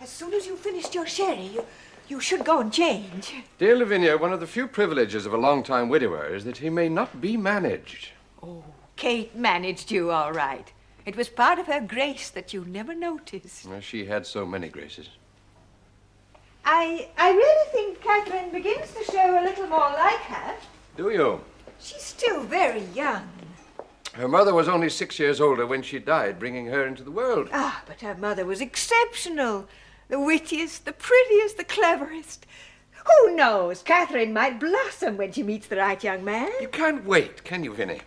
As soon as you've finished your sherry, you should go and change. Dear Lavinia, one of the few privileges of a long-time widower is that he may not be managed. Oh, Kate managed you all right. It was part of her grace that you never noticed. Well, she had so many graces. I really think Catherine begins to show a little more like her. Do you? She's still very young. Her mother was only 6 years older when she died, bringing her into the world. Ah, but her mother was exceptional. The wittiest, the prettiest, the cleverest. Who knows? Catherine might blossom when she meets the right young man. You can't wait, can you, Vinny?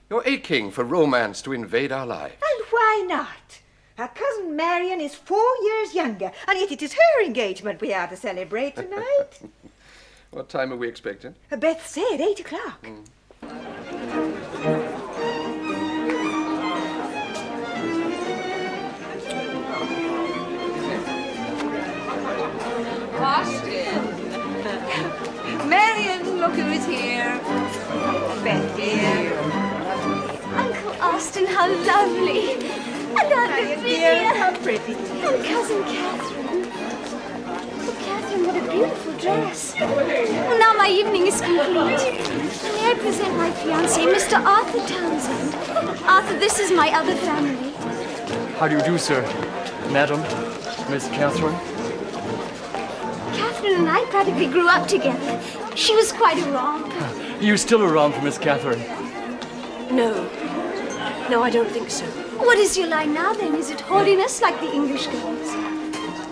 You're aching for romance to invade our lives. And why not? Her cousin Marion is 4 years younger, and yet it is her engagement we are to celebrate tonight. What time are we expecting? Beth said 8 o'clock. Austin. Marion, look who is here. Beth, dear. Uncle Austin, how lovely. And Aunt Marion, dear, Lavinia. how pretty. And Cousin Catherine. Oh, Catherine, what a beautiful dress. Well, now my evening is complete. May I present my fiancé, Mr. Arthur Townsend. Arthur, this is my other family. How do you do, sir? Madam, Miss Catherine? Catherine and I practically grew up together. She was quite a romp. You still around for Miss Catherine? No. No, I don't think so. What is your line now, then? Is it haughtiness like the English girls?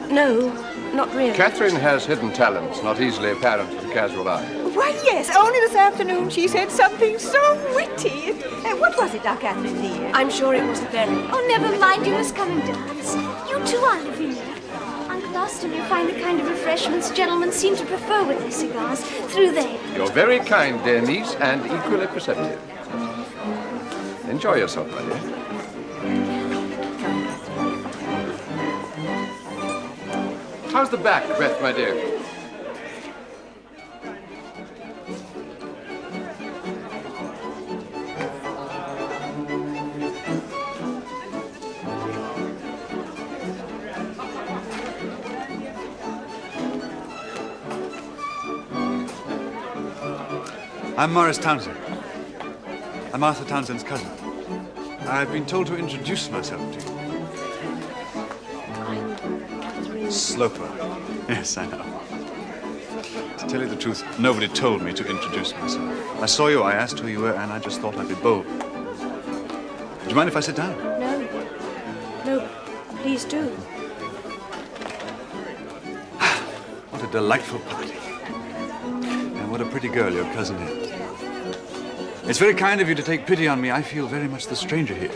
No, not really. Catherine has hidden talents, not easily apparent to the casual eye. Why, yes, only this afternoon she said something so witty. What was it now, Catherine, dear? I'm sure it was Fairleigh. Oh, never mind, you must come and dance. You too, Aunt Lavinia. Uncle Austin, you'll find the kind of refreshments gentlemen seem to prefer with their cigars through there. You're very kind, dear niece, and equally perceptive. Enjoy yourself, my dear. How's the back, Beth, my dear? I'm Morris Townsend. I'm Arthur Townsend's cousin. I've been told to introduce myself to you. I'm Catherine. Sloper. Yes, I know. To tell you the truth, nobody told me to introduce myself. I saw you, I asked who you were, and I just thought I'd be bold. Would you mind if I sit down? No. No, please do. What a delightful party. And what a pretty girl your cousin is. It's very kind of you to take pity on me. I feel very much the stranger here.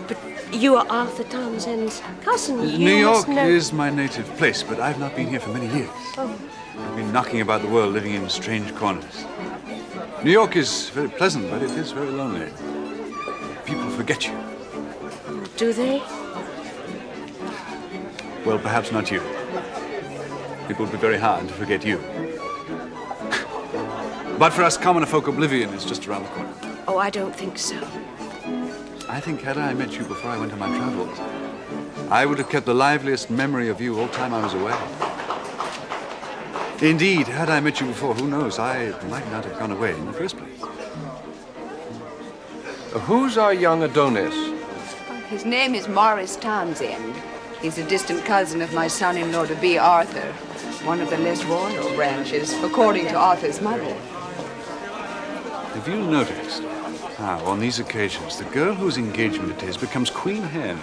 But you are Arthur Townsend's cousin. New York is my native place, but I've not been here for many years. Oh. I've been knocking about the world, living in strange corners. New York is very pleasant, but it is very lonely. People forget you. Do they? Well, perhaps not you. It would be very hard to forget you. But for us commoner folk, oblivion is just around the corner. Oh, I don't think so. I think had I met you before I went on my travels, I would have kept the liveliest memory of you all the time I was away. Indeed, had I met you before, who knows, I might not have gone away in the first place. Who's our young Adonis? His name is Morris Townsend. He's a distant cousin of my son-in-law to be Arthur, one of the less royal branches, according to Arthur's mother. Have you noticed how, on these occasions, the girl whose engagement it is becomes queen hen?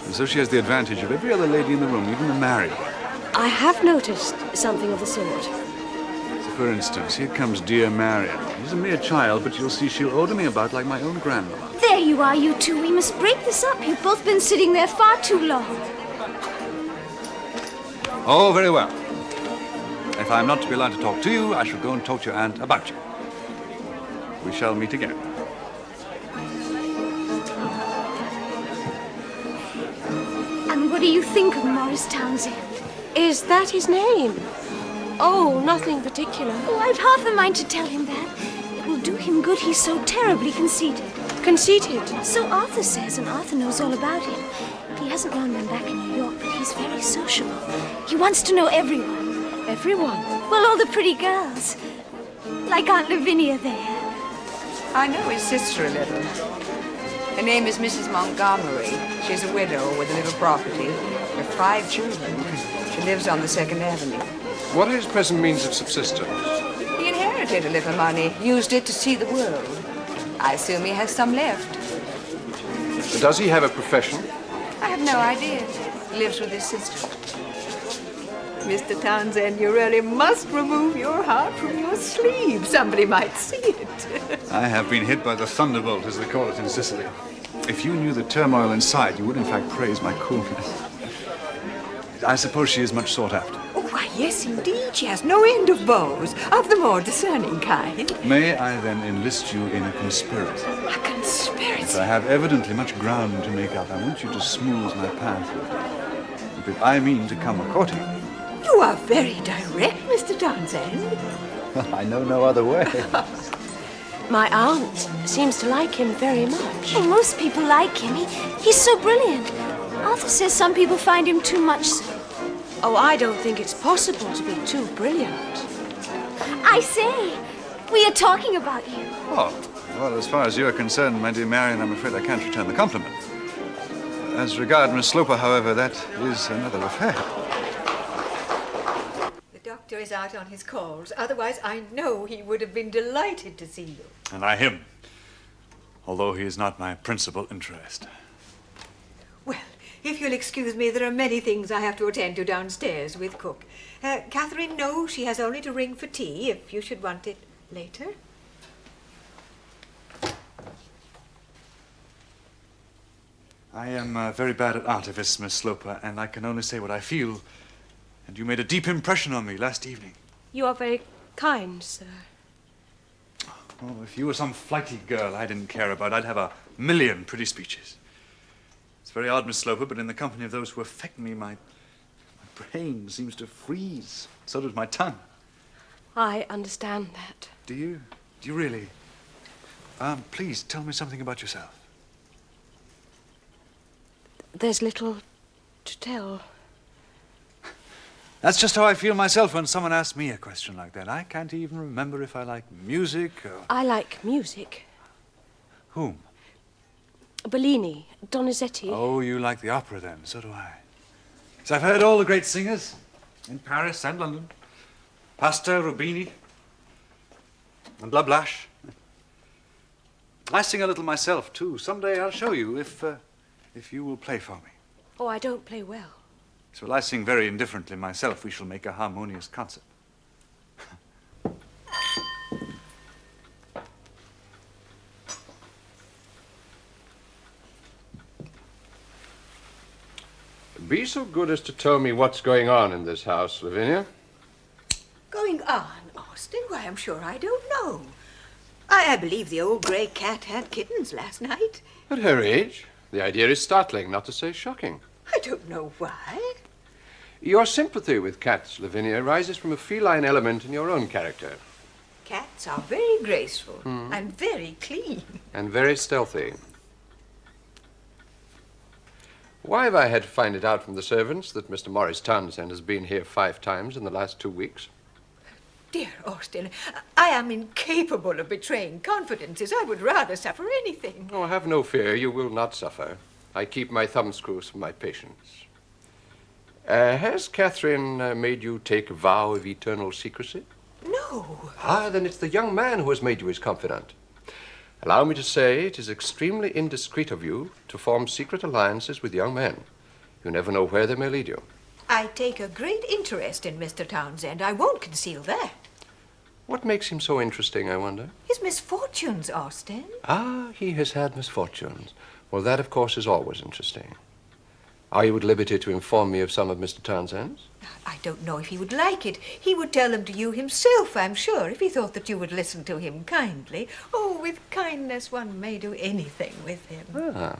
And so she has the advantage of every other lady in the room, even the married one. I have noticed something of the sort. So for instance, here comes dear Marion. She's a mere child, but you'll see she'll order me about like my own grandmama. There you are, you two. We must break this up. You've both been sitting there far too long. Oh, very well. If I'm not to be allowed to talk to you, I shall go and talk to your aunt about you. We shall meet again. And what do you think of Morris Townsend? Is that his name? Oh, nothing particular. Oh, I've half a mind to tell him that. It will do him good. He's so terribly conceited. conceited. So Arthur says, and Arthur knows all about him. He hasn't known them back in New York, but he's very sociable. He wants to know everyone. Everyone. Well, all the pretty girls. Like Aunt Lavinia there. I know his sister a little. Her name is Mrs. Montgomery. She's a widow with a little property. With 5 children. She lives on the 2nd Avenue. What are his present means of subsistence? He inherited a little money, used it to see the world. I assume he has some left. Does he have a profession? I have no idea. He lives with his sister. Mr. Townsend, you really must remove your heart from your sleeve. Somebody might see it. I have been hit by the thunderbolt, as they call it in Sicily. If you knew the turmoil inside, you would in fact praise my coolness. I suppose she is much sought after. Oh, why, yes, indeed. She has no end of beaux, of the more discerning kind. May I then enlist you in a conspiracy? A conspiracy? I have evidently much ground to make up. I want you to smooth my path. But I mean to come a-courting. You are very direct, Mr. Townsend. I know no other way. My aunt seems to like him very much. Well, most people like him. He's so brilliant. Arthur says some people find him too much so. Oh, I don't think it's possible to be too brilliant. I say, we are talking about you. Oh, well, as far as you are concerned, my dear Marion, I'm afraid I can't return the compliment. As regard Miss Sloper, however, that is another affair. The doctor is out on his calls. Otherwise, I know he would have been delighted to see you. And I him, although he is not my principal interest. Well, if you'll excuse me, there are many things I have to attend to downstairs with cook. Catherine knows she has only to ring for tea if you should want it later. I am very bad at artifice, Miss Sloper, and I can only say what I feel. And you made a deep impression on me last evening. You are very kind, sir. Oh, if you were some flighty girl I didn't care about, I'd have 1,000,000 pretty speeches. It's very odd, Miss Sloper, but in the company of those who affect me, my brain seems to freeze. So does my tongue. I understand that. Do you? Do you really? Please, tell me something about yourself. There's little to tell. That's just how I feel myself when someone asks me a question like that. I can't even remember if I like music or... I like music. Whom? Bellini, Donizetti. Oh, you like the opera then. So do I. So I've heard all the great singers in Paris and London. Pasta, Rubini, and Blablash. I sing a little myself, too. Someday I'll show you if you will play for me. Oh, I don't play well. So I sing very indifferently myself. We shall make a harmonious concert. Be so good as to tell me what's going on in this house, Lavinia. Going on, Austin? Why, I'm sure I don't know. I believe the old grey cat had kittens last night. At her age, the idea is startling, not to say shocking. I don't know why. Your sympathy with cats, Lavinia, arises from a feline element in your own character. Cats are very graceful and very clean. And very stealthy. Why have I had to find it out from the servants that Mr. Morris Townsend has been here 5 times in the last 2 weeks? Dear Austin, I am incapable of betraying confidences. I would rather suffer anything. Oh, have no fear. You will not suffer. I keep my thumbscrews for my patients. Has Catherine made you take a vow of eternal secrecy? No. Ah, then it's the young man who has made you his confidant. Allow me to say it is extremely indiscreet of you to form secret alliances with young men. You never know where they may lead you. I take a great interest in Mr. Townsend. I won't conceal that. What makes him so interesting, I wonder? His misfortunes, Austin. Ah, he has had misfortunes. Well, that, of course, is always interesting. Are you at liberty to inform me of some of Mr. Townsend's? I don't know if he would like it. He would tell them to you himself, I'm sure, if he thought that you would listen to him kindly. Oh, with kindness one may do anything with him. Ah.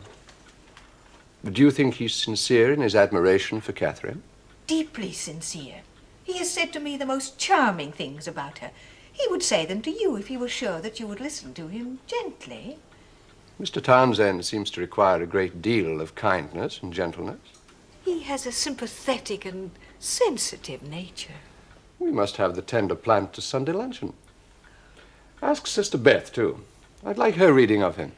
Do you think he's sincere in his admiration for Catherine? Deeply sincere. He has said to me the most charming things about her. He would say them to you if he were sure that you would listen to him gently. Mr. Townsend seems to require a great deal of kindness and gentleness. He has a sympathetic and sensitive nature. We must have the tender plant to Sunday luncheon. Ask Sister Beth, too. I'd like her reading of him.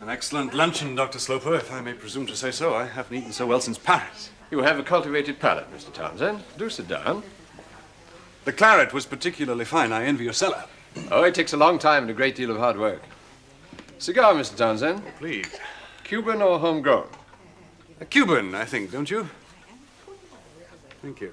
An excellent luncheon, Dr. Sloper, if I may presume to say so. I haven't eaten so well since Paris. You have a cultivated palate, Mr. Townsend. Do sit down. The claret was particularly fine. I envy your cellar. Oh, it takes a long time and a great deal of hard work. Cigar, Mr. Townsend. Please. Cuban or homegrown? A Cuban, I think, don't you? Thank you.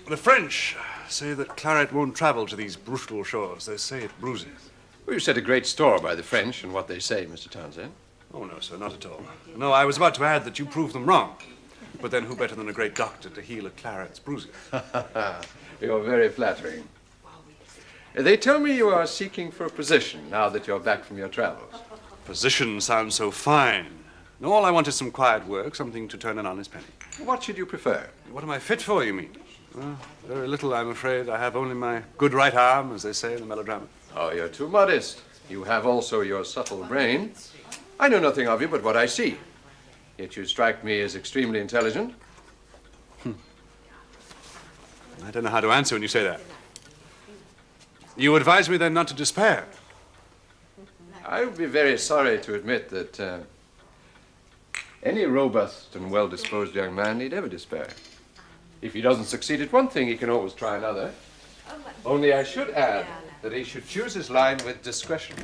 The French say that claret won't travel to these brutal shores. They say it bruises. Well, you set a great store by the French and what they say, Mr. Townsend. Oh, no, sir, not at all. No, I was about to add that you proved them wrong. But then who better than a great doctor to heal a claret's bruises? You're very flattering. They tell me you are seeking for a position now that you're back from your travels. Position sounds so fine. No, all I want is some quiet work, something to turn an honest penny. What should you prefer? What am I fit for, you mean? Well, very little, I'm afraid. I have only my good right arm, as they say in the melodrama. Oh, you're too modest. You have also your subtle brain. I know nothing of you but what I see. Yet you strike me as extremely intelligent. I don't know how to answer when you say that. You advise me then not to despair. I would be very sorry to admit that any robust and well-disposed young man need ever despair. If he doesn't succeed at one thing, he can always try another. Only I should add that he should choose his line with discretion.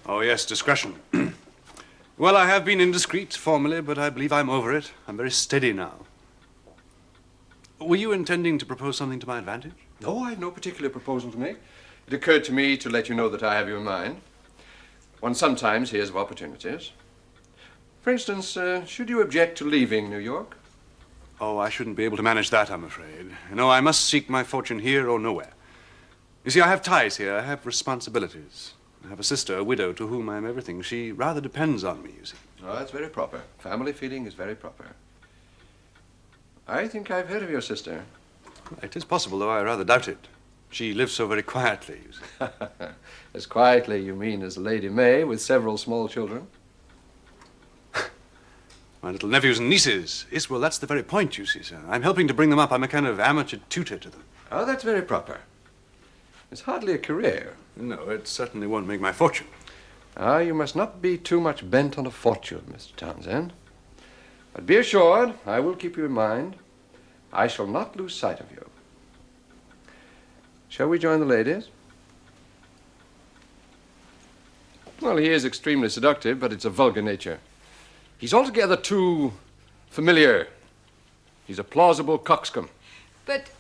Oh, yes, discretion. Well, I have been indiscreet formerly, but I believe I'm over it. I'm very steady now. Were you intending to propose something to my advantage? No, I have no particular proposal to make. It occurred to me to let you know that I have you in mind. One sometimes hears of opportunities. For instance, should you object to leaving New York? Oh, I shouldn't be able to manage that, I'm afraid. No, I must seek my fortune here or nowhere. You see, I have ties here. I have responsibilities. I have a sister, a widow, to whom I am everything. She rather depends on me, you see. Oh, that's very proper. Family feeling is very proper. I think I've heard of your sister. It is possible, though I rather doubt it. She lives so very quietly, you see. As quietly, you mean, as Lady May with several small children? My little nephews and nieces. Yes, well, that's the very point, you see, sir. I'm helping to bring them up. I'm a kind of amateur tutor to them. Oh, that's very proper. It's hardly a career. No, it certainly won't make my fortune. Ah, you must not be too much bent on a fortune, Mr. Townsend. But be assured, I will keep you in mind. I shall not lose sight of you. Shall we join the ladies? Well, he is extremely seductive, but it's a vulgar nature. He's altogether too familiar. He's a plausible coxcomb. But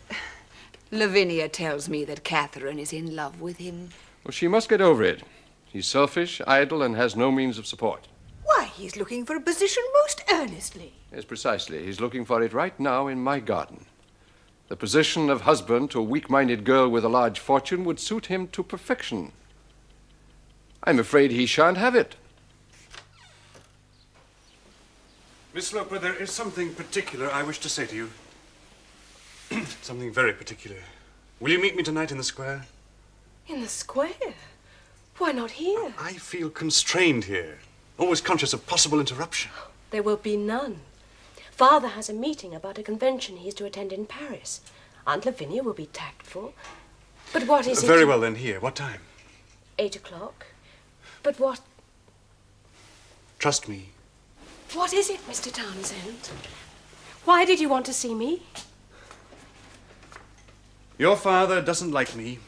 Lavinia tells me that Catherine is in love with him. Well, she must get over it. He's selfish, idle, and has no means of support. Why, he's looking for a position most earnestly. Yes, precisely. He's looking for it right now in my garden. The position of husband to a weak-minded girl with a large fortune would suit him to perfection. I'm afraid he shan't have it. Miss Sloper, there is something particular I wish to say to you. Something very particular. Will you meet me tonight in the square? In the square? Why not here? I feel constrained here. Always conscious of possible interruption. There will be none. Father has a meeting about a convention he is to attend in Paris. Aunt Lavinia will be tactful. But what is it? Very well, then, here. What time? 8 o'clock. But what... Trust me. What is it, Mr. Townsend? Why did you want to see me? Your father doesn't like me.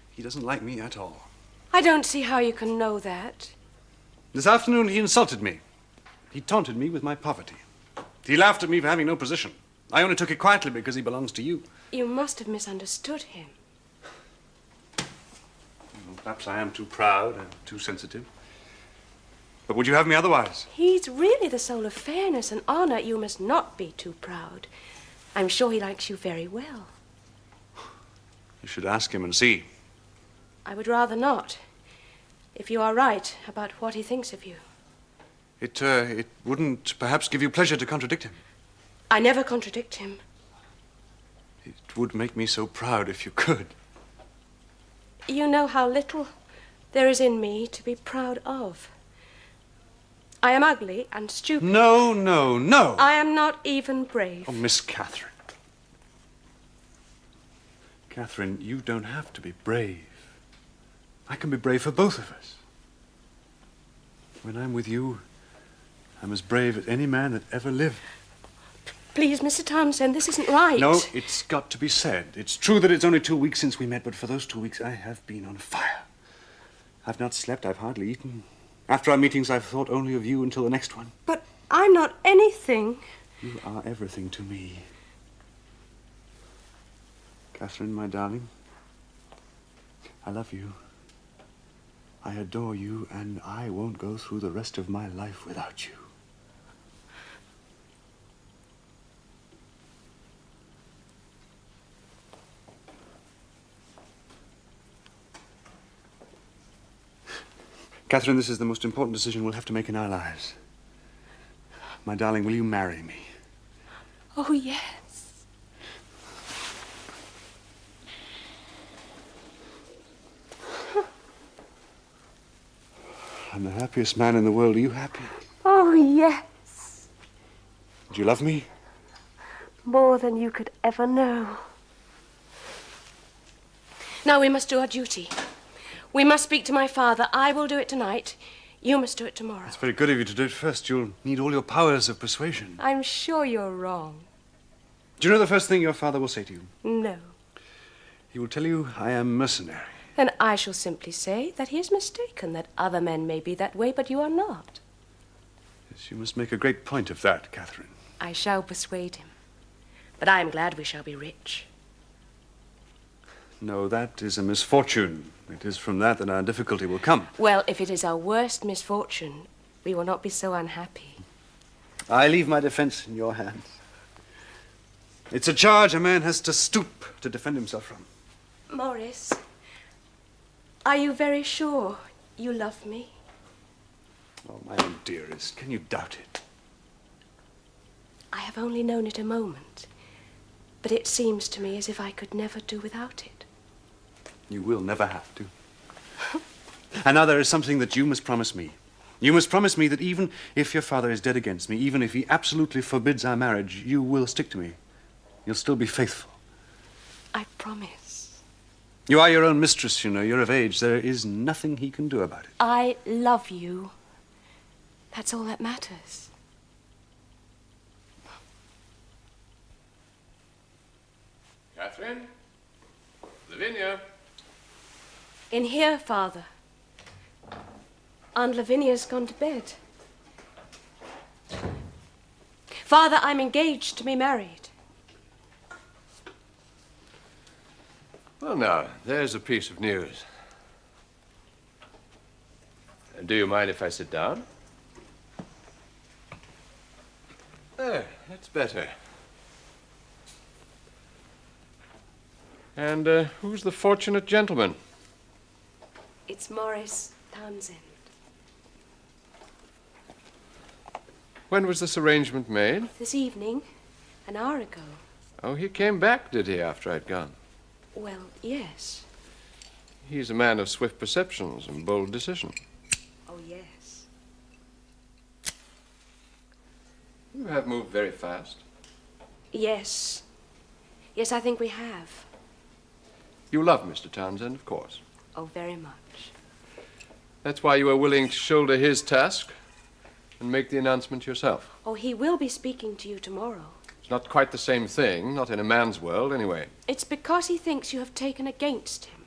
He doesn't like me at all. I don't see how you can know that. This afternoon he insulted me. He taunted me with my poverty. He laughed at me for having no position. I only took it quietly because he belongs to you. You must have misunderstood him. Well, perhaps I am too proud and too sensitive. But would you have me otherwise? He's really the soul of fairness and honor. You must not be too proud. I'm sure he likes you very well. You should ask him and see. I would rather not. If you are right about what he thinks of you. It wouldn't perhaps give you pleasure to contradict him. I never contradict him. It would make me so proud if you could. You know how little there is in me to be proud of. I am ugly and stupid. No, no, no. I am not even brave. Oh, Miss Catherine. Catherine, you don't have to be brave. I can be brave for both of us. When I'm with you, I'm as brave as any man that ever lived. Please, Mr. Townsend, this isn't right. No, it's got to be said. It's true that it's only 2 weeks since we met, but for those 2 weeks I have been on fire. I've not slept, I've hardly eaten. After our meetings, I've thought only of you until the next one. But I'm not anything. You are everything to me. Catherine, my darling, I love you. I adore you, and I won't go through the rest of my life without you. Catherine, this is the most important decision we'll have to make in our lives. My darling, will you marry me? Oh, yes. I'm the happiest man in the world. Are you happy? Oh, yes. Do you love me? More than you could ever know. Now we must do our duty. We must speak to my father. I will do it tonight. You must do it tomorrow. It's very good of you to do it first. You'll need all your powers of persuasion. I'm sure you're wrong. Do you know the first thing your father will say to you? No. He will tell you I am mercenary. Then I shall simply say that he is mistaken, that other men may be that way, but you are not. Yes, you must make a great point of that, Catherine. I shall persuade him. But I am glad we shall be rich. No, that is a misfortune. It is from that our difficulty will come. Well, if it is our worst misfortune, we will not be so unhappy. I leave my defense in your hands. It's a charge a man has to stoop to defend himself from. Morris, are you very sure you love me? Oh, my own dearest, can you doubt it? I have only known it a moment, but it seems to me as if I could never do without it. You will never have to. And now there is something that you must promise me. You must promise me that even if your father is dead against me, even if he absolutely forbids our marriage, you will stick to me. You'll still be faithful. I promise. You are your own mistress, you know. You're of age. There is nothing he can do about it. I love you. That's all that matters. Catherine? Lavinia? In here, Father. Aunt Lavinia's gone to bed. Father, I'm engaged to be married. Well, now, there's a piece of news. Do you mind if I sit down? There, that's better. And who's the fortunate gentleman? It's Morris Townsend. When was this arrangement made? This evening, an hour ago. Oh, he came back, did he, after I'd gone? Well, yes. He's a man of swift perceptions and bold decision. Oh, yes. You have moved very fast. Yes. Yes, I think we have. You love Mr. Townsend, of course. Oh, very much. That's why you are willing to shoulder his task and make the announcement yourself. Oh, he will be speaking to you tomorrow. It's not quite the same thing, not in a man's world, anyway. It's because he thinks you have taken against him.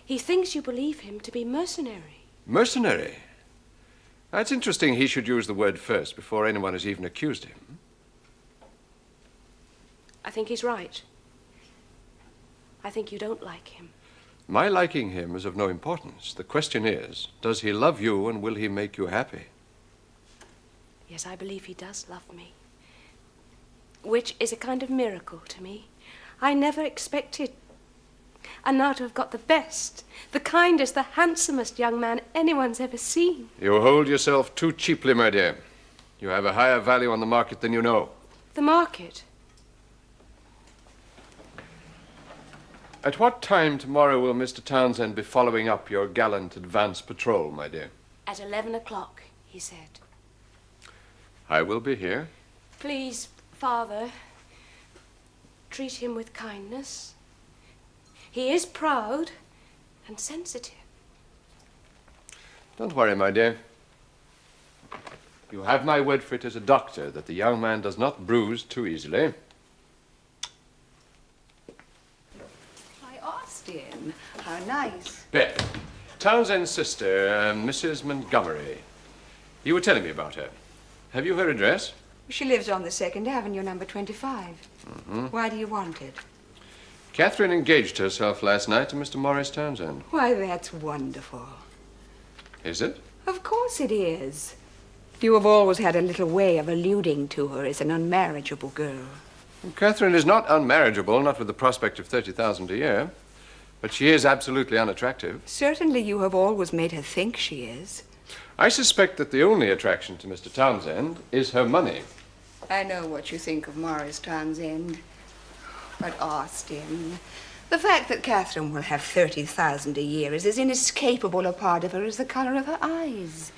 He thinks you believe him to be mercenary. Mercenary? That's interesting he should use the word first before anyone has even accused him. I think he's right. I think you don't like him. My liking him is of no importance. The question is, does he love you and will he make you happy? Yes, I believe he does love me. Which is a kind of miracle to me. I never expected. And now to have got the best, the kindest, the handsomest young man anyone's ever seen. You hold yourself too cheaply, my dear. You have a higher value on the market than you know. The market? At what time tomorrow will Mr. Townsend be following up your gallant advance patrol, my dear? At 11 o'clock, he said. I will be here. Please, Father, treat him with kindness. He is proud and sensitive. Don't worry, my dear. You have my word for it as a doctor that the young man does not bruise too easily. Why, Austin, how nice. Beth, Townsend's sister, Mrs. Montgomery. You were telling me about her. Have you her address? She lives on the 2nd Avenue, number 25. Why do you want it? Catherine engaged herself last night to Mr. Morris Townsend. Why, that's wonderful. Is it? Of course it is. You have always had a little way of alluding to her as an unmarriageable girl. Catherine is not unmarriageable, not with the prospect of 30,000 a year. But she is absolutely unattractive. Certainly you have always made her think she is. I suspect that the only attraction to Mr. Townsend is her money. I know what you think of Morris Townsend. But Austin, the fact that Catherine will have 30,000 a year is as inescapable a part of her as the color of her eyes.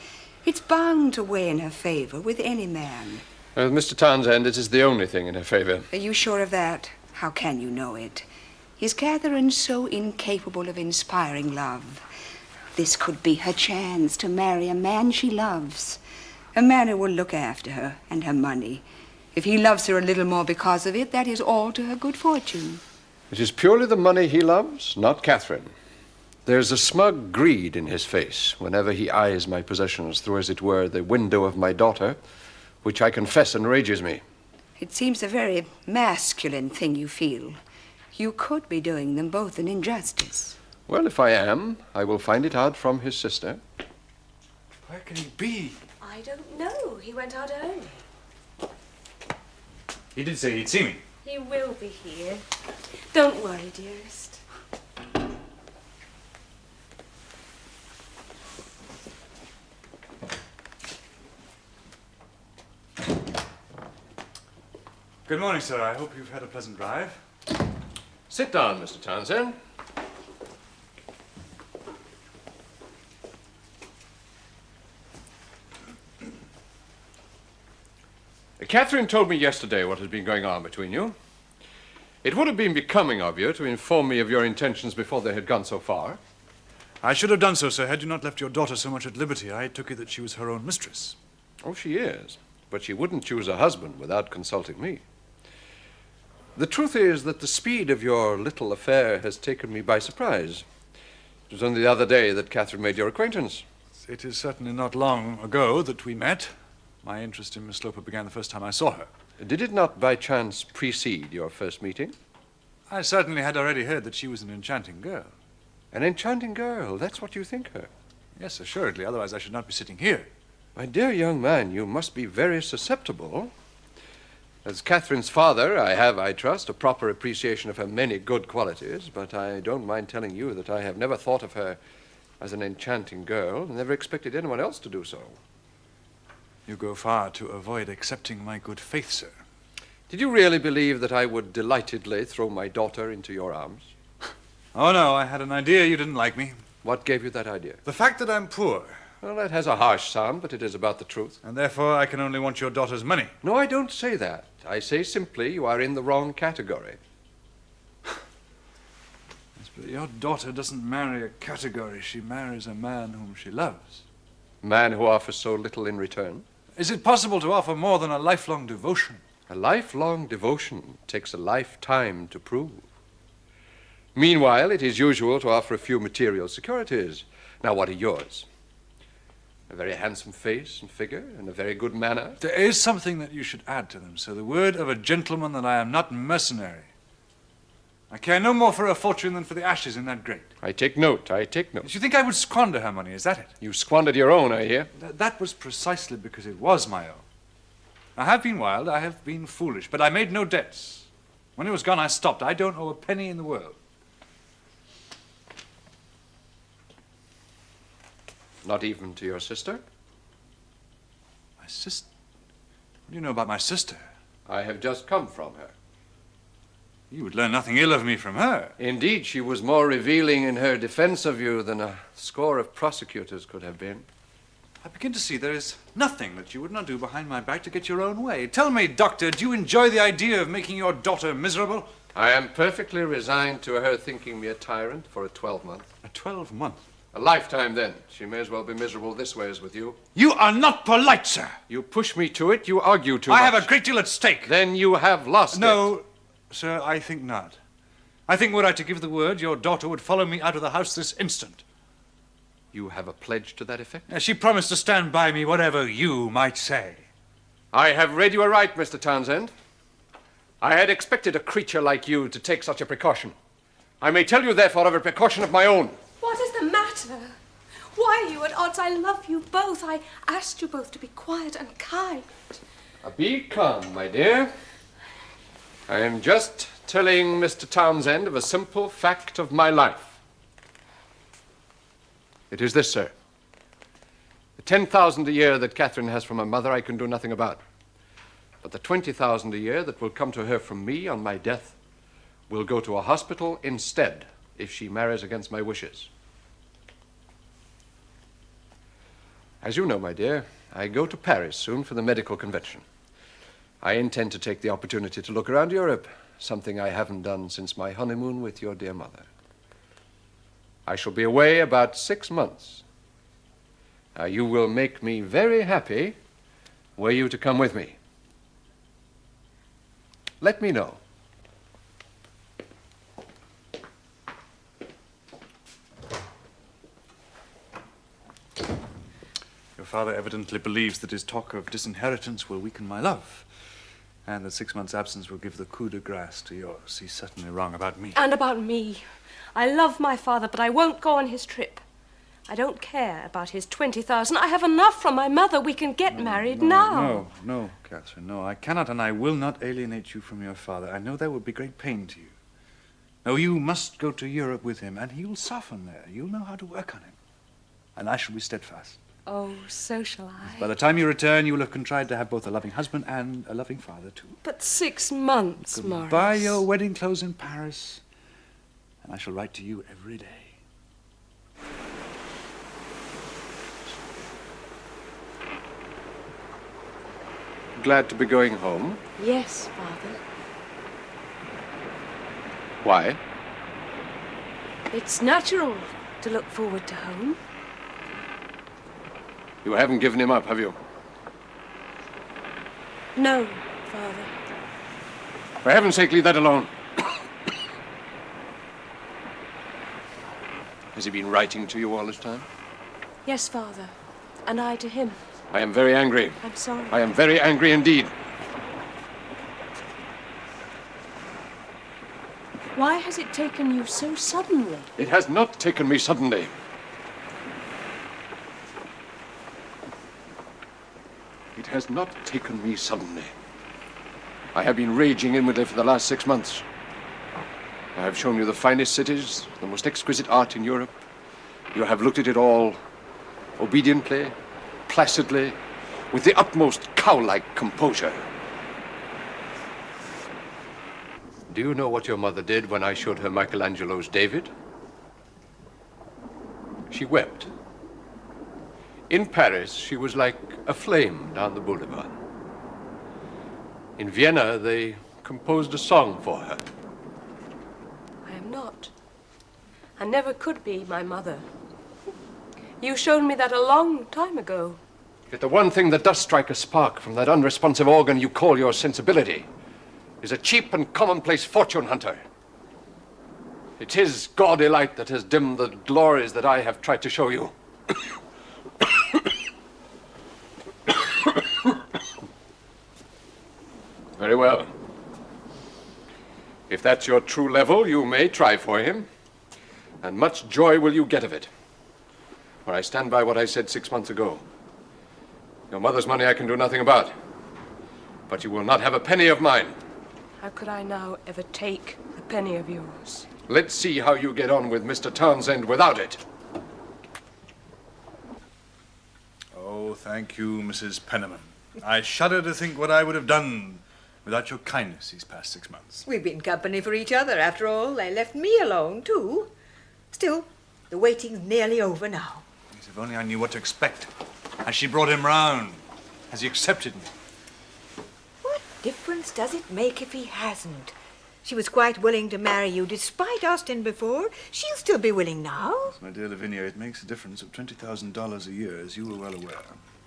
It's bound to weigh in her favor with any man. With Mr. Townsend, it is the only thing in her favor. Are you sure of that? How can you know it? Is Catherine so incapable of inspiring love? This could be her chance to marry a man she loves. A man who will look after her and her money. If he loves her a little more because of it, that is all to her good fortune. It is purely the money he loves, not Catherine. There's a smug greed in his face whenever he eyes my possessions through, as it were, the window of my daughter, which I confess enrages me. It seems a very masculine thing you feel. You could be doing them both an injustice. Well, if I am, I will find it out from his sister. Where can he be? I don't know. He went out early. He did say he'd see me. He will be here. Don't worry, dearest. Good morning, sir. I hope you've had a pleasant drive. Sit down, Mr. Townsend. Catherine told me yesterday what has been going on between you. It would have been becoming of you to inform me of your intentions before they had gone so far. I should have done so, sir, had you not left your daughter so much at liberty. I took it that she was her own mistress. Oh, she is. But she wouldn't choose a husband without consulting me. The truth is that the speed of your little affair has taken me by surprise. It was only the other day that Catherine made your acquaintance. It is certainly not long ago that we met. My interest in Miss Sloper began the first time I saw her. Did it not by chance precede your first meeting? I certainly had already heard that she was an enchanting girl. An enchanting girl, that's what you think her. Yes, assuredly, otherwise I should not be sitting here. My dear young man, you must be very susceptible. As Catherine's father, I have, I trust, a proper appreciation of her many good qualities, but I don't mind telling you that I have never thought of her as an enchanting girl and never expected anyone else to do so. You go far to avoid accepting my good faith, sir. Did you really believe that I would delightedly throw my daughter into your arms? Oh, no, I had an idea you didn't like me. What gave you that idea? The fact that I'm poor. Well, that has a harsh sound, but it is about the truth. And therefore I can only want your daughter's money. No, I don't say that. I say simply you are in the wrong category. Yes, but your daughter doesn't marry a category. She marries a man whom she loves. A man who offers so little in return. Is it possible to offer more than a lifelong devotion? A lifelong devotion takes a lifetime to prove. Meanwhile, it is usual to offer a few material securities. Now, what are yours? A very handsome face and figure, and a very good manner. There is something that you should add to them, sir. The word of a gentleman that I am not mercenary. I care no more for her fortune than for the ashes in that grate. I take note, I take note. Do you think I would squander her money, is that it? You squandered your own, I hear. That was precisely because it was my own. I have been wild, I have been foolish, but I made no debts. When it was gone, I stopped. I don't owe a penny in the world. Not even to your sister? My sister? What do you know about my sister? I have just come from her. You would learn nothing ill of me from her. Indeed, she was more revealing in her defense of you than a score of prosecutors could have been. I begin to see there is nothing that you would not do behind my back to get your own way. Tell me, Doctor, do you enjoy the idea of making your daughter miserable? I am perfectly resigned to her thinking me a tyrant for a 12-month. A 12-month? A lifetime, then. She may as well be miserable this way as with you. You are not polite, sir. You push me to it, you argue too much. I have a great deal at stake. Then you have lost it. No, sir, I think not. I think were I to give the word, your daughter would follow me out of the house this instant. You have a pledge to that effect? She promised to stand by me, whatever you might say. I have read you aright, Mr. Townsend. I had expected a creature like you to take such a precaution. I may tell you, therefore, of a precaution of my own. What is the matter? Why are you at odds? I love you both. I asked you both to be quiet and kind. Be calm, my dear. I am just telling Mr. Townsend of a simple fact of my life. It is this, sir. The 10,000 a year that Catherine has from her mother I can do nothing about. But the 20,000 a year that will come to her from me on my death will go to a hospital instead if she marries against my wishes. As you know, my dear, I go to Paris soon for the medical convention. I intend to take the opportunity to look around Europe, something I haven't done since my honeymoon with your dear mother. I shall be away about 6 months. You will make me very happy were you to come with me. Let me know. Your father evidently believes that his talk of disinheritance will weaken my love, and that 6 months' absence will give the coup de grace to yours. He's certainly wrong about me. And about me. I love my father, but I won't go on his trip. I don't care about his 20,000. I have enough from my mother. We can get married now. No, Catherine, no. I cannot and I will not alienate you from your father. I know that would be great pain to you. No, you must go to Europe with him, and he'll soften there. You'll know how to work on him. And I shall be steadfast. Oh, so shall I. By the time you return, you will have contrived to have both a loving husband and a loving father, too. But 6 months, Morris. Buy your wedding clothes in Paris, and I shall write to you every day. Glad to be going home. Yes, Father. Why? It's natural to look forward to home. You haven't given him up, have you? No, Father. For heaven's sake, leave that alone. Has he been writing to you all this time? Yes, Father. And I to him. I am very angry. I'm sorry. I am very angry indeed. Why has it taken you so suddenly? It has not taken me suddenly. It has not taken me suddenly. I have been raging inwardly for the last 6 months. I have shown you the finest cities, the most exquisite art in Europe. You have looked at it all obediently, placidly, with the utmost cow-like composure. Do you know what your mother did when I showed her Michelangelo's David? She wept. In Paris, she was like a flame down the boulevard. In Vienna, they composed a song for her. I am not. I never could be my mother. You showed me that a long time ago. Yet the one thing that does strike a spark from that unresponsive organ you call your sensibility is a cheap and commonplace fortune hunter. It's his gaudy light that has dimmed the glories that I have tried to show you. Very well. If that's your true level, you may try for him, and much joy will you get of it. For I stand by what I said 6 months ago. Your mother's money I can do nothing about, but you will not have a penny of mine. How could I now ever take a penny of yours? Let's see how you get on with Mr. Townsend without it. Oh, thank you, Mrs. Penniman. I shudder to think what I would have done without your kindness these past 6 months. We've been company for each other, after all. They left me alone, too. Still, the waiting's nearly over now. Yes, if only I knew what to expect. Has she brought him round? Has he accepted me? What difference does it make if he hasn't? She was quite willing to marry you despite Austin before. She'll still be willing now. Yes, my dear Lavinia, it makes a difference of $20,000 a year, as you are well aware.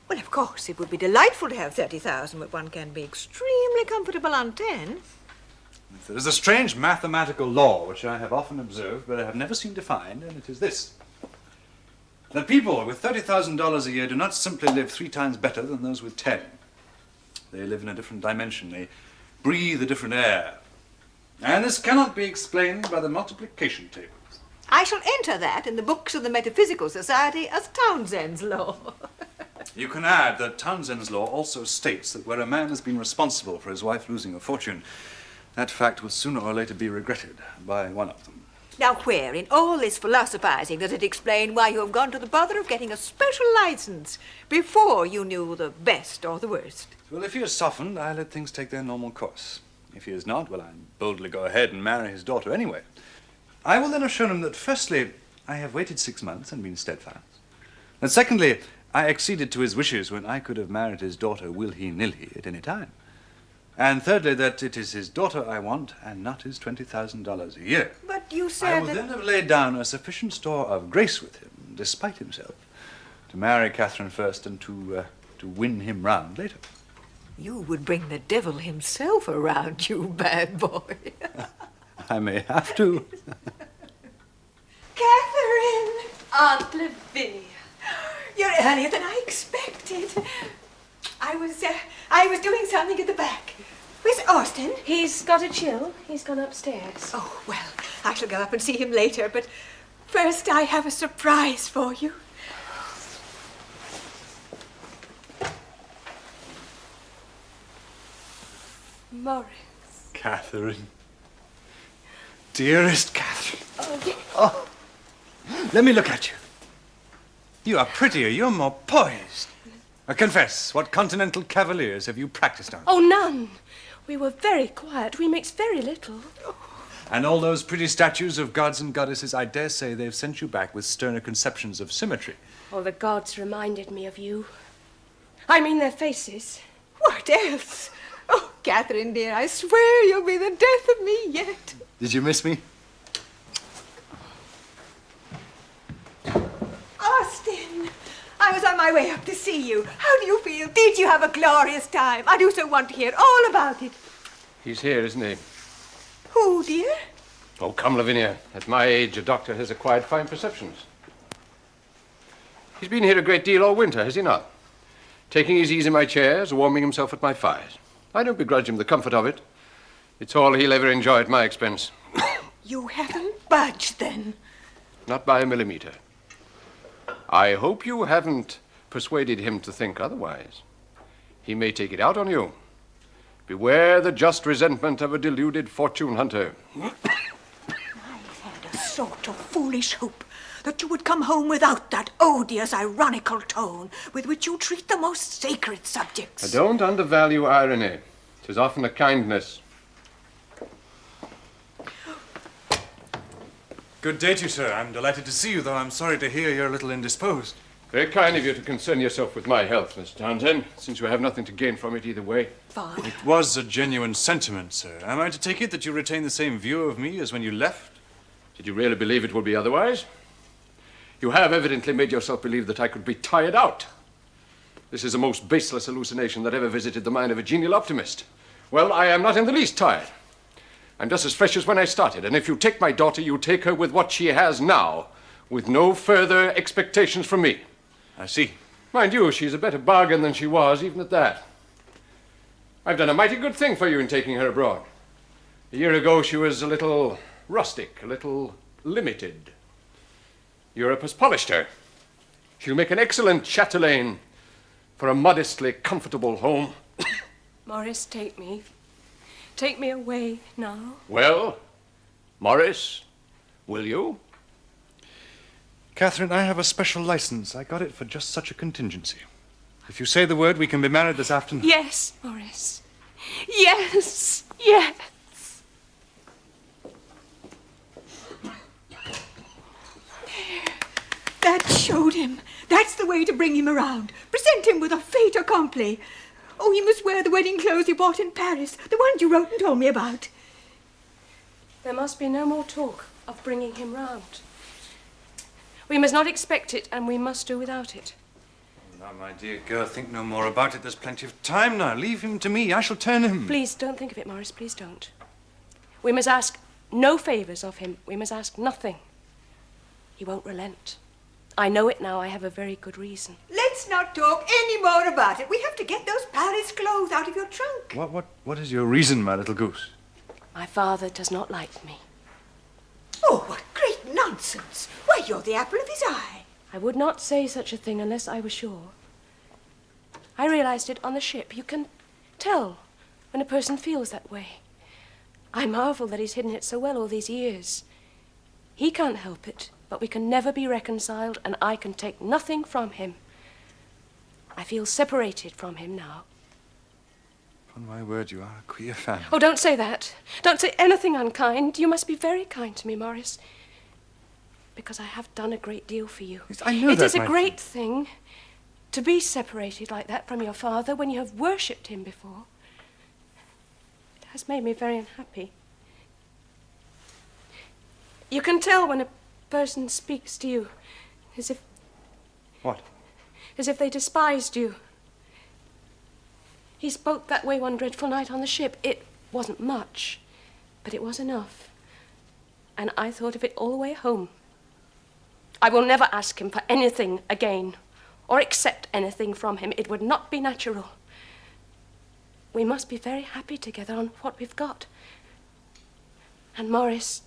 Well, of course, it would be delightful to have 30,000, but one can be extremely comfortable on 10. There is a strange mathematical law which I have often observed, but I have never seen defined, and it is this. That people with $30,000 a year do not simply live 3 times better than those with 10. They live in a different dimension. They breathe a different air. And this cannot be explained by the multiplication tables. I shall enter that in the books of the Metaphysical Society as Townsend's law. You can add that Townsend's law also states that where a man has been responsible for his wife losing a fortune, that fact will sooner or later be regretted by one of them. Now, where in all this philosophizing does it explain why you have gone to the bother of getting a special license before you knew the best or the worst? Well, if he is softened, I let things take their normal course. If he is not, well, I boldly go ahead and marry his daughter anyway. I will then have shown him that, firstly, I have waited 6 months and been steadfast. And secondly, I acceded to his wishes when I could have married his daughter willy-nilly at any time. And thirdly, that it is his daughter I want and not his $20,000 a year. But you I said will that... then have laid down a sufficient store of grace with him, despite himself, to marry Catherine first and to win him round later. You would bring the devil himself around, you bad boy. I may have to. Catherine! Aunt Lavinia. You're earlier than I expected. I was doing something at the back. Where's Austin? He's got a chill. He's gone upstairs. Oh, well, I shall go up and see him later, but first I have a surprise for you. Morris. Catherine. Dearest Catherine. Oh, yeah. Oh, let me look at you. You are prettier, you're more poised. Confess, what continental cavaliers have you practiced on? Oh, none. We were very quiet. We mixed very little. And all those pretty statues of gods and goddesses, I dare say they've sent you back with sterner conceptions of symmetry. Oh, the gods reminded me of you. I mean their faces. What else? Oh, Catherine, dear, I swear you'll be the death of me yet. Did you miss me? Austin, I was on my way up to see you. How do you feel? Did you have a glorious time? I do so want to hear all about it. He's here, isn't he? Who, dear? Oh, come, Lavinia. At my age, a doctor has acquired fine perceptions. He's been here a great deal all winter, has he not? Taking his ease in my chairs, warming himself at my fires. I don't begrudge him the comfort of it. It's all he'll ever enjoy at my expense. You haven't budged, then? Not by a millimeter. I hope you haven't persuaded him to think otherwise. He may take it out on you. Beware the just resentment of a deluded fortune hunter. I had a sort of foolish hope that you would come home without that odious, ironical tone with which you treat the most sacred subjects. Don't undervalue irony. 'Tis often a kindness. Good day to you, sir. I'm delighted to see you, though I'm sorry to hear you're a little indisposed. Very kind of you to concern yourself with my health, Mr. Townsend, since you have nothing to gain from it either way. Fine. It was a genuine sentiment, sir. Am I to take it that you retain the same view of me as when you left? Did you really believe it would be otherwise? You have evidently made yourself believe that I could be tired out. This is the most baseless hallucination that ever visited the mind of a genial optimist. Well, I am not in the least tired. I'm just as fresh as when I started, and if you take my daughter, you take her with what she has now, with no further expectations from me. I see. Mind you, she's a better bargain than she was, even at that. I've done a mighty good thing for you in taking her abroad. A year ago, she was a little rustic, a little limited. Europe has polished her. She'll make an excellent chatelaine for a modestly comfortable home. Morris, take me. Take me away now. Well, Morris, will you? Catherine, I have a special license. I got it for just such a contingency. If you say the word, we can be married this afternoon. Yes, Morris. Yes, yes. That showed him. That's the way to bring him around. Present him with a fait accompli. Oh, he must wear the wedding clothes he bought in Paris, the ones you wrote and told me about. There must be no more talk of bringing him round. We must not expect it, and we must do without it. Now, my dear girl, think no more about it. There's plenty of time now. Leave him to me. I shall turn him. Please don't think of it, Morris. Please don't. We must ask no favours of him. We must ask nothing. He won't relent. I know it now. I have a very good reason. Let's not talk any more about it. We have to get those Paris clothes out of your trunk. What is your reason, my little goose? My father does not like me. Oh, what great nonsense. Why, you're the apple of his eye. I would not say such a thing unless I were sure. I realized it on the ship. You can tell when a person feels that way. I marvel that he's hidden it so well all these years. He can't help it, but we can never be reconciled, and I can take nothing from him. I feel separated from him now. Upon my word, you are a queer family. Oh, don't say that. Don't say anything unkind. You must be very kind to me, Morris. Because I have done a great deal for you. Yes, I know it that, is a my great thing to be separated like that from your father when you have worshipped him before. It has made me very unhappy. You can tell when a person speaks to you as if... What? As if they despised you. He spoke that way one dreadful night on the ship. It wasn't much, but it was enough. And I thought of it all the way home. I will never ask him for anything again, or accept anything from him. It would not be natural. We must be very happy together on what we've got. And Morris,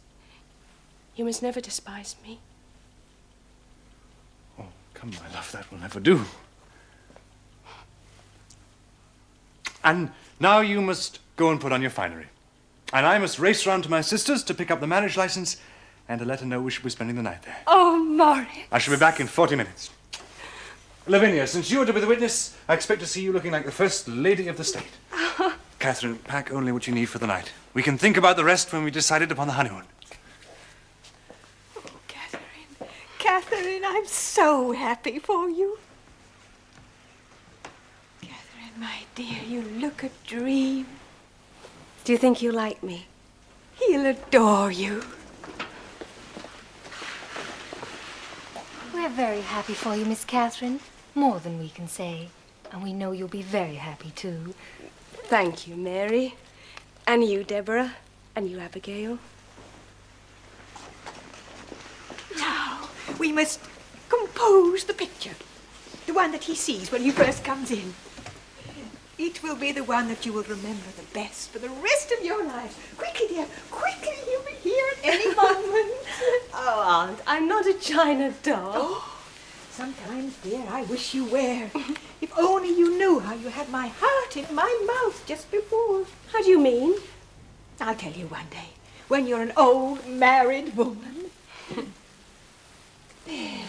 you must never despise me. Oh, come, my love, that will never do. And now you must go and put on your finery. And I must race round to my sister's to pick up the marriage license and to let her know we shall be spending the night there. Oh, Morris. I shall be back in 40 minutes. Lavinia, since you are to be the witness, I expect to see you looking like the first lady of the state. Catherine, pack only what you need for the night. We can think about the rest when we decided upon the honeymoon. Oh, Catherine. Catherine, I'm so happy for you. Catherine, my dear, you look a dream. Do you think you like me? He'll adore you. We're very happy for you, Miss Catherine. More than we can say. And we know you'll be very happy, too. Thank you, Mary. And you, Deborah. And you, Abigail. Now, we must compose the picture. The one that he sees when he first comes in. It will be the one that you will remember the best for the rest of your life. Quickly, dear, quickly, he'll be here at any moment. Oh, Aunt, I'm not a china doll. Oh, sometimes, dear, I wish you were. If only you knew how you had my heart in my mouth just before. How do you mean? I'll tell you one day, when you're an old married woman. There.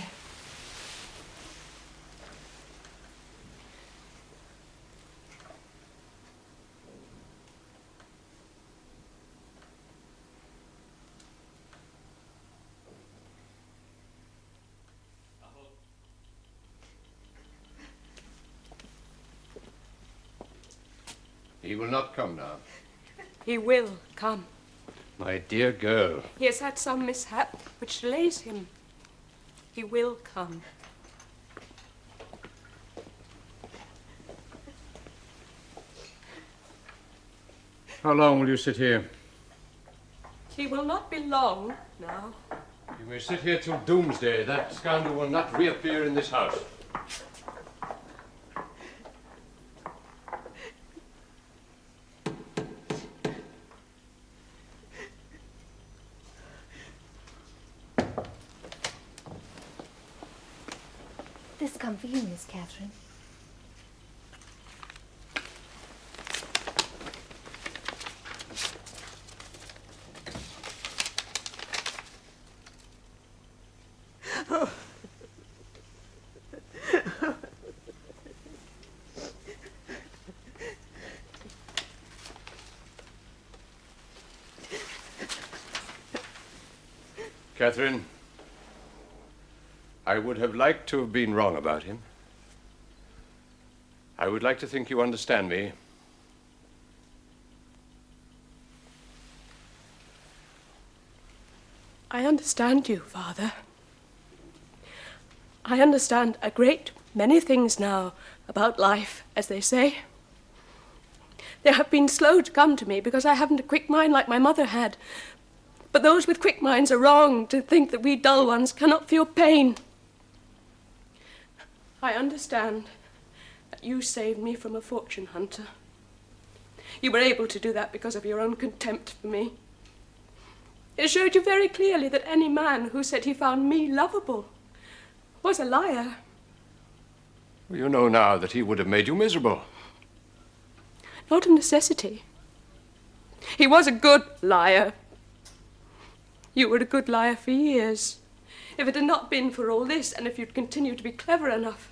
He will not come now. He will come. My dear girl. He has had some mishap which delays him. He will come. How long will you sit here? He will not be long now. You may sit here till doomsday. That scoundrel will not reappear in this house. This come for you, Miss Catherine. Catherine, I would have liked to have been wrong about him. I would like to think you understand me. I understand you, Father. I understand a great many things now about life, as they say. They have been slow to come to me because I haven't a quick mind like my mother had. But those with quick minds are wrong to think that we dull ones cannot feel pain. I understand that you saved me from a fortune hunter. You were able to do that because of your own contempt for me. It showed you very clearly that any man who said he found me lovable was a liar. Well, you know now that he would have made you miserable. Not a necessity. He was a good liar. You were a good liar for years. If it had not been for all this, and if you'd continued to be clever enough,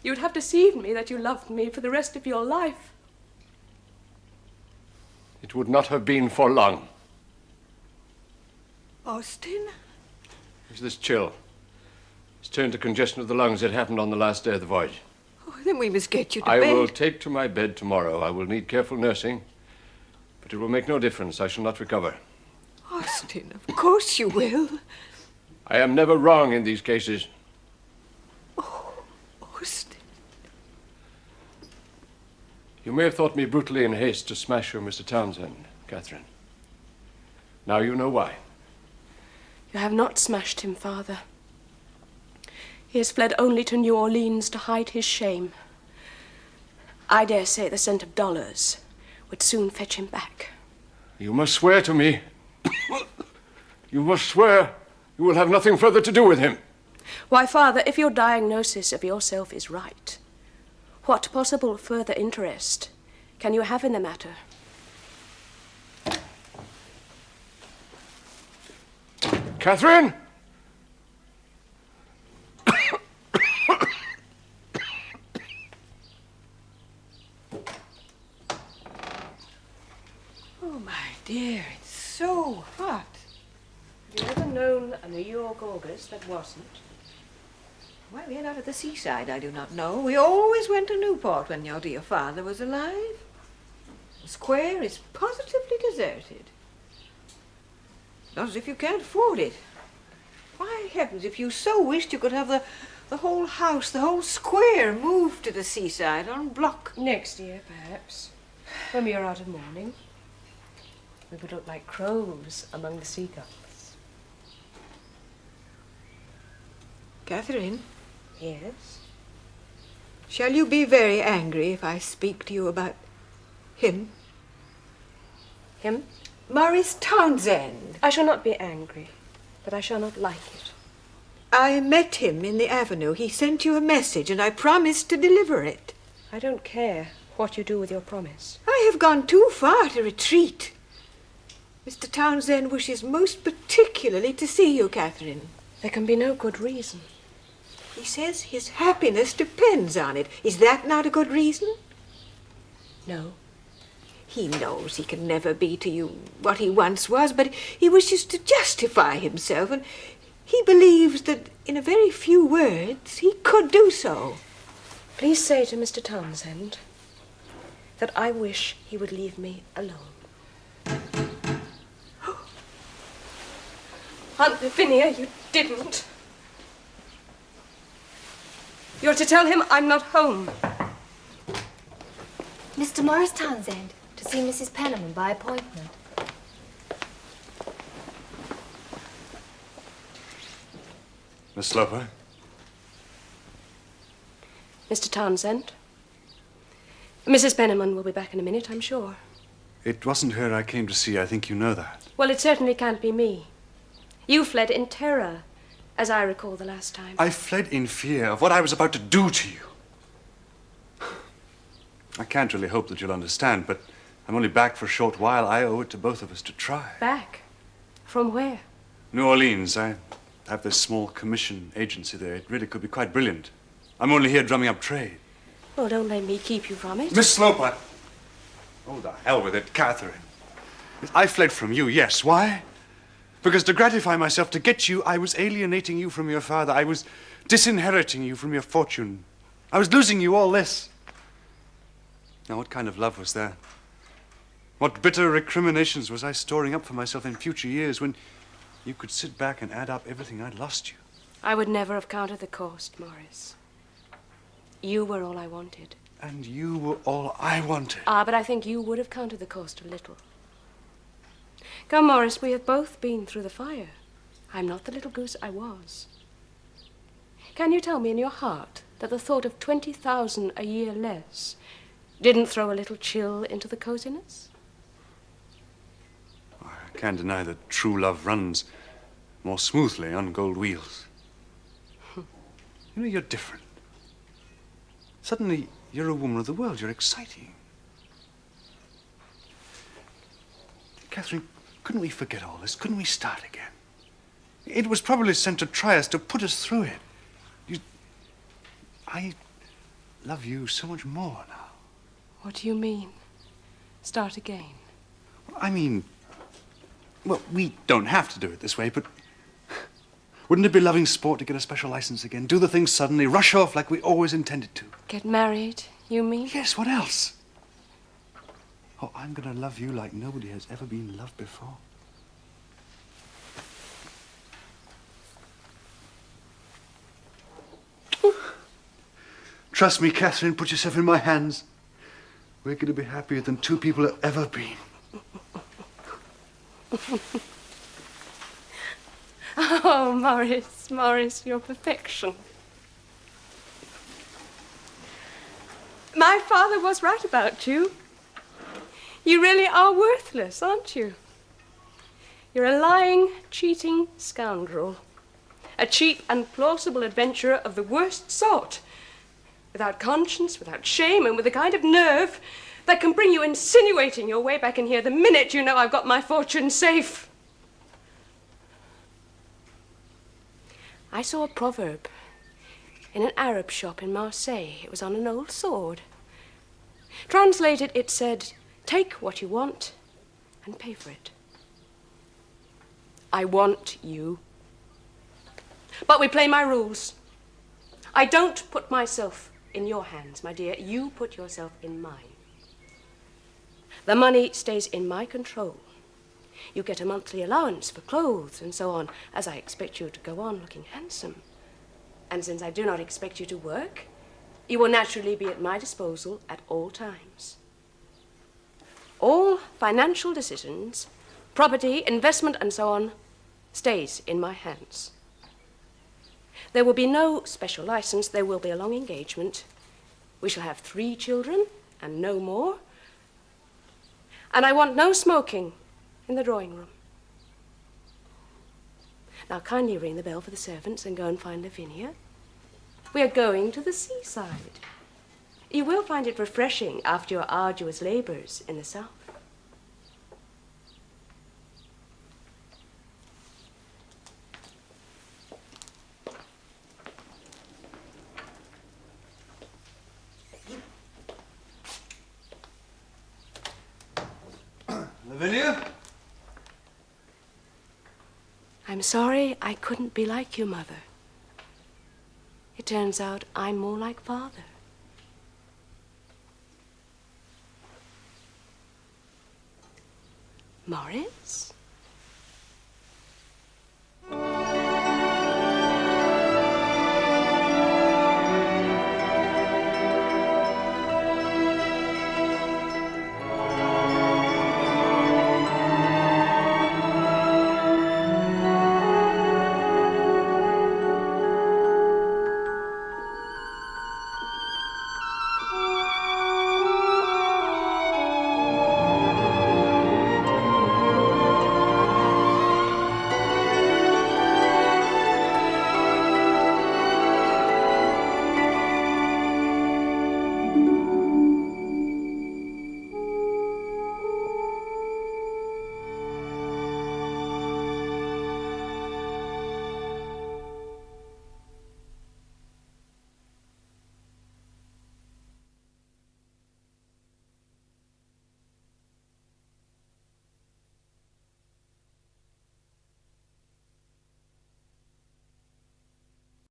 you'd have deceived me that you loved me for the rest of your life. It would not have been for long. Austin? It's this chill. It's turned to congestion of the lungs. It happened on the last day of the voyage. Oh, then we must get you to I bed. will take to my bed tomorrow. I will need careful nursing, but it will make no difference. I shall not recover. Austin, of course you will. I am never wrong in these cases. Oh, Austin. You may have thought me brutally in haste to smash your Mr. Townsend, Catherine. Now you know why. You have not smashed him, Father. He has fled only to New Orleans to hide his shame. I dare say the scent of dollars would soon fetch him back. You must swear to me. You must swear you will have nothing further to do with him. Why, Father, if your diagnosis of yourself is right, what possible further interest can you have in the matter? Catherine! Oh, my dear, it's so hot. Have you ever known a New York August that wasn't? Why, we're not at the seaside, I do not know. We always went to Newport when your dear father was alive. The square is positively deserted. Not as if you can't afford it. Why, heavens, if you so wished, you could have the whole house, the whole square moved to the seaside en bloc. Next year, perhaps, when we are out of mourning. We would look like crows among the seagulls. Catherine, Yes? shall you be very angry if I speak to you about him? Him? Maurice Townsend. I shall not be angry, but I shall not like it. I met him in the avenue. He sent you a message, and I promised to deliver it. I don't care what you do with your promise. I have gone too far to retreat. Mr. Townsend wishes most particularly to see you, Catherine. There can be no good reason. He says his happiness depends on it. Is that not a good reason? No. He knows he can never be to you what he once was, but he wishes to justify himself, and he believes that in a very few words he could do so. Please say to Mr. Townsend that I wish he would leave me alone. Aunt Lavinia, you didn't. You're to tell him I'm not home. Mr. Maurice Townsend, to see Mrs. Penniman by appointment. Miss Sloper? Mr. Townsend, Mrs. Penniman will be back in a minute, I'm sure. It wasn't her I came to see. I think you know that. Well, it certainly can't be me. You fled in terror, as I recall the last time. I fled in fear of what I was about to do to you. I can't really hope that you'll understand, but I'm only back for a short while. I owe it to both of us to try. Back? From where? New Orleans. I have this small commission agency there. It really could be quite brilliant. I'm only here drumming up trade. Well, don't let me keep you from it. Miss Sloper! Oh, the hell with it, Catherine. I fled from you, yes. Why? Because to gratify myself, to get you, I was alienating you from your father. I was disinheriting you from your fortune. I was losing you all this. Now, what kind of love was that? What bitter recriminations was I storing up for myself in future years when you could sit back and add up everything I'd lost you? I would never have counted the cost, Morris. You were all I wanted. And you were all I wanted. But I think you would have counted the cost a little. Come, Morris, we have both been through the fire. I'm not the little goose I was. Can you tell me in your heart that the thought of 20,000 a year less didn't throw a little chill into the coziness? I can't deny that true love runs more smoothly on gold wheels. You know, you're different. Suddenly, you're a woman of the world. You're exciting. Catherine, couldn't we forget all this? Couldn't we start again? It was probably sent to try us, to put us through it. I love you so much more now. What do you mean? Start again? I mean, well, we don't have to do it this way, but wouldn't it be loving sport to get a special license again? Do the thing suddenly, rush off like we always intended to. Get married, you mean? Yes, what else? Oh, I'm going to love you like nobody has ever been loved before. Trust me, Catherine, put yourself in my hands. We're going to be happier than two people have ever been. Oh, Morris, you're perfection. My father was right about you. You really are worthless, aren't you? You're a lying, cheating scoundrel. A cheap and plausible adventurer of the worst sort. Without conscience, without shame, and with a kind of nerve that can bring you insinuating your way back in here the minute you know I've got my fortune safe. I saw a proverb in an Arab shop in Marseille. It was on an old sword. Translated, it said, "Take what you want and pay for it." I want you. But we play my rules. I don't put myself in your hands, my dear. You put yourself in mine. The money stays in my control. You get a monthly allowance for clothes and so on, as I expect you to go on looking handsome. And since I do not expect you to work, you will naturally be at my disposal at all times. All financial decisions, property, investment, and so on, stays in my hands. There will be no special license. There will be a long engagement. We shall have 3 children and no more. And I want no smoking in the drawing room. Now kindly ring the bell for the servants and go and find Lavinia. We are going to the seaside. You will find it refreshing after your arduous labors in the south. Lavinia? I'm sorry I couldn't be like you, Mother. It turns out I'm more like Father. Morris?